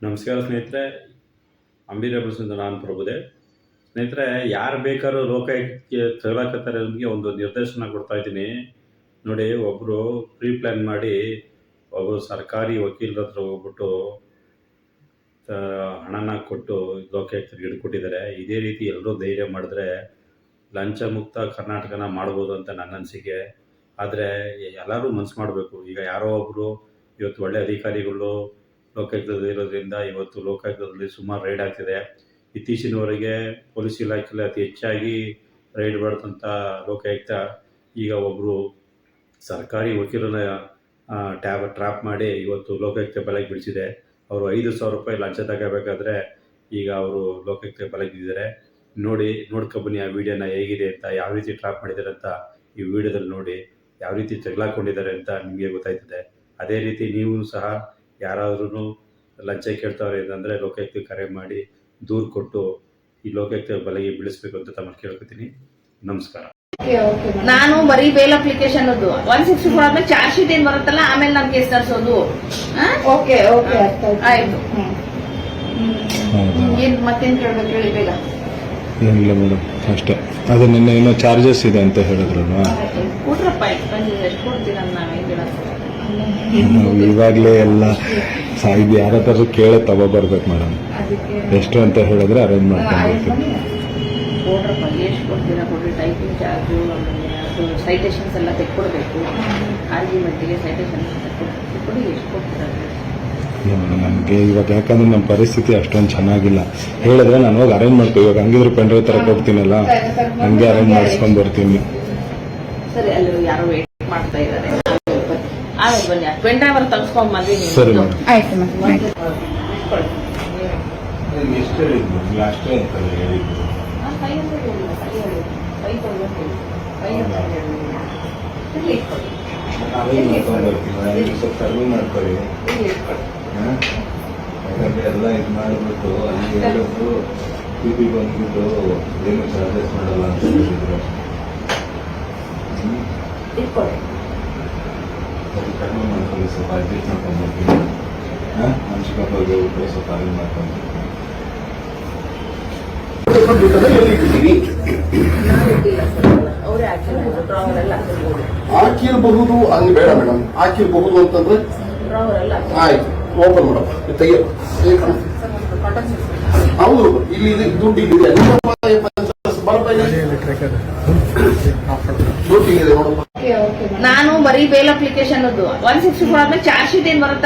ನಮಸ್ಕಾರ ಸ್ನೇಹಿತರೆ, ಅಂಬಿರೇಬಲ್ಸಿಂದ ನಾನು ಪ್ರಭುದೇವ್. ಸ್ನೇಹಿತರೆ, ಯಾರು ಬೇಕಾದ್ರೂ ಲೋಕಾಯುಕ್ತಕ್ಕೆ ತಗೊಳಕತ್ತಾರೆ ನಮಗೆ ಒಂದು ನಿರ್ದೇಶನ ಕೊಡ್ತಾ ಇದ್ದೀನಿ ನೋಡಿ. ಒಬ್ಬರು ಪ್ರೀ ಪ್ಲ್ಯಾನ್ ಮಾಡಿ ಒಬ್ಬರು ಸರ್ಕಾರಿ ವಕೀಲರ ಹತ್ರ ಹೋಗ್ಬಿಟ್ಟು ಹಣನ ಕೊಟ್ಟು ಲೋಕಾಯುಕ್ತರಿಗೆ ಹಿಡ್ಕೊಟ್ಟಿದ್ದಾರೆ. ಇದೇ ರೀತಿ ಎಲ್ಲರೂ ಧೈರ್ಯ ಮಾಡಿದ್ರೆ ಲಂಚ ಮುಕ್ತ ಕರ್ನಾಟಕನ ಮಾಡ್ಬೋದು ಅಂತ ನನ್ನ ಅನಿಸಿಕೆ. ಆದರೆ ಎಲ್ಲರೂ ಮನಸ್ಸು ಮಾಡಬೇಕು. ಈಗ ಯಾರೋ ಒಬ್ಬರು ಇವತ್ತು ಒಳ್ಳೆ ಅಧಿಕಾರಿಗಳು ಲೋಕಾಯುಕ್ತದಲ್ಲಿ ಇರೋದ್ರಿಂದ ಇವತ್ತು ಲೋಕಾಯುಕ್ತದಲ್ಲಿ ಸುಮಾರು ರೈಡ್ ಆಗ್ತಿದೆ. ಇತ್ತೀಚಿನವರೆಗೆ ಪೊಲೀಸ್ ಇಲಾಖೆಯಲ್ಲಿ ಅತಿ ಹೆಚ್ಚಾಗಿ ರೈಡ್ ಮಾಡಿದಂಥ ಲೋಕಾಯುಕ್ತ ಈಗ ಒಬ್ಬರು ಸರ್ಕಾರಿ ವಕೀಲನ ಟ್ರ್ಯಾಪ್ ಮಾಡಿ ಇವತ್ತು ಲೋಕಾಯುಕ್ತ ಬಲೆಗೆ ಬಿಡಿಸಿದೆ. ಅವರು 5,000 ರೂಪಾಯಿ ಲಂಚ ತಗೋಬೇಕಾದ್ರೆ ಈಗ ಅವರು ಲೋಕಾಯುಕ್ತ ಬಲೆಗೆ ಬಿದ್ದಿದ್ದಾರೆ. ನೋಡ್ಕೊಬನ್ನಿ ಆ ವಿಡಿಯೋನ ಹೇಗಿದೆ ಅಂತ, ಯಾವ ರೀತಿ ಟ್ರ್ಯಾಪ್ ಮಾಡಿದ್ದಾರೆ ಅಂತ ಈ ವಿಡಿಯೋದಲ್ಲಿ ನೋಡಿ. ಯಾವ ರೀತಿ ಜಗಳಾಕೊಂಡಿದ್ದಾರೆ ಅಂತ ನಿಮಗೆ ಗೊತ್ತಾಯ್ತದೆ. ಅದೇ ರೀತಿ ನೀವು ಸಹ ಯಾರಾದ್ರೂ ಲಂಚ ಕೇಳ್ತಾವ್ರೆ ಅಂದರೆ ಲೋಕಾಯುಕ್ತಕ್ಕೆ ಕರೆ ಮಾಡಿ ದೂರು ಕೊಟ್ಟು ಈ ಲೋಕಾಯುಕ್ತ ಬಲೆಗೆ ಬೀಳಿಸ್ಬೇಕು ಅಂತ ತಮ್ಮನ್ನು ಕೇಳ್ಕೊತೀನಿ. ನಮಸ್ಕಾರ. ನಾನು ಬರೀ ಬೇಲ್ ಅಪ್ಲಿಕೇಶನ್ 164 ಆದ್ಮೇಲೆ ಚಾರ್ಜ್ ಶೀಟ್ ಏನ್ ಬರುತ್ತಲ್ಲ, ಆಮೇಲೆ ನಾನು ಕೇಸ್ ತರಿಸೋದು. ಆಯ್ತು, ಮತ್ತೇನ್ ಕೇಳ್ಬೇಕು ಹೇಳಿ ಬೇಗ. ಏನಿಲ್ಲ ಮೇಡಮ್, ಅಷ್ಟೇ. ಅದು ನಿನ್ನೆ ಏನೋ ಚಾರ್ಜಸ್ ಇದೆ ಅಂತ ಹೇಳಿದ್ರಲ್ವಾ? ಕೊಟ್ರಪ್ಪ, ಎಷ್ಟು ಕೊಡ್ತೀರ? ಇವಾಗಲೇ ಎಲ್ಲ ಇದು ಯಾರ ಹತ್ರ ಕೇಳೇ ತಗೋಬರ್ಬೇಕು ಮೇಡಮ್. ಎಷ್ಟು ಅಂತ ಹೇಳಿದ್ರೆ ಅರೇಂಜ್ ಮಾಡ್ಕೊಂಡ್ಬಿಡ್ತೀವಿ. ಕೊಡ್ರಪ್ಪ, ಎಷ್ಟು ಕೊಡ್ತೀರಾ ಕೊಡ್ರಿ. ಟೈಪಿಂಗ್ ಚಾರ್ಜು, ಅದು ಸೈಟೇಷನ್ಸ್ ಎಲ್ಲ ತೆಕ್ಕೊಡ್ಬೇಕು. ಆರ್ಗ್ಯುಮೆಂಟಿಗೆ ಸೈಟೇಷನ್ ತೆಕ್ಕೊಡಿ. ಎಷ್ಟು ಕೊಡ್ತೀರಾ? ನನಗೆ ಇವಾಗ ಯಾಕಂದ್ರೆ ನಮ್ಮ ಪರಿಸ್ಥಿತಿ ಅಷ್ಟೊಂದು ಚೆನ್ನಾಗಿಲ್ಲ. ಹೇಳಿದ್ರೆ ನಾನು ಹೋಗಿ ಅರೇಂಜ್ ಮಾಡ್ತೀವಿ. ಇವಾಗ ಹಂಗಿದ್ರೆ ಪೆಂಡ್ರೈವ್ ತರ ಕೊಡ್ತೀನಲ್ಲ, ಹಂಗೆ ಅರೇಂಜ್ ಮಾಡಿಸ್ಕೊಂಡ್ ಬರ್ತೀನಿ. ಸರಿ, ಅಲ್ಲಿ ಯಾರೋ ವೇಟ್ ಮಾಡ್ತಾ ಇದ್ದಾರೆ. ಆಮೇಲೆ ಬನ್ನಿ, ಪೆಂಡ್ರೈವ್ ಅವ್ರು ತಗ್ಸ್ಕೊಂಡ್ ಬಂದ್ವಿ. ಸರಿ ಮೇಡಮ್, ಆಯ್ತು. ಯಾಕಂದ್ರೆ ಎಲ್ಲ ಇದು ಮಾಡಿಬಿಟ್ಟು ಅಲ್ಲಿ ಹೇಳಿದ್ರು ಪಿಪಿ ಬಂದ್ಬಿಟ್ಟು ಏನು ಚಾರ್ಜಸ್ ಮಾಡಲ್ಲ ಅಂತ ಹೇಳಿದ್ರು. ಅದು ಕಡಿಮೆ ಮಾಡ್ಕೊಳ್ಳಿ, ಸ್ವಲ್ಪ ಅಡ್ಜಸ್ಟ್ ಮಾಡ್ಕೊಂಡ್ಬರ್ತೀನಿ. ಮನ್ಸಿಕಪ್ಪ ಹೋಗ್ಬಿಟ್ಟು ಸ್ವಲ್ಪ ಅರೇಂಜ್ ಮಾಡ್ಕೊಂಡ್ಬರ್ತೀನಿ. ಹಾಕಿರಬಹುದು ಹಂಗೆ ಬೇಡ ಮೇಡಮ್. ಹಾಕಿರಬಹುದು ಅಂತಂದ್ರೆ ಆಯ್ತು, ಓಪನ್ ಮೇಡಮ್ ತೆಗಿಯ. ಹೌದು, ಇಲ್ಲಿ ದುಡ್ಡು ಇದೆ ನಾನು ಬರೀ ಬೇಲ್ ಅಪ್ಲಿಕೇಶನ್ 164 ಆದ್ಮೇಲೆ ಚಾರ್ಜ್ ಶೀಟ್ ಏನ್ ಬರುತ್ತಲ್ಲ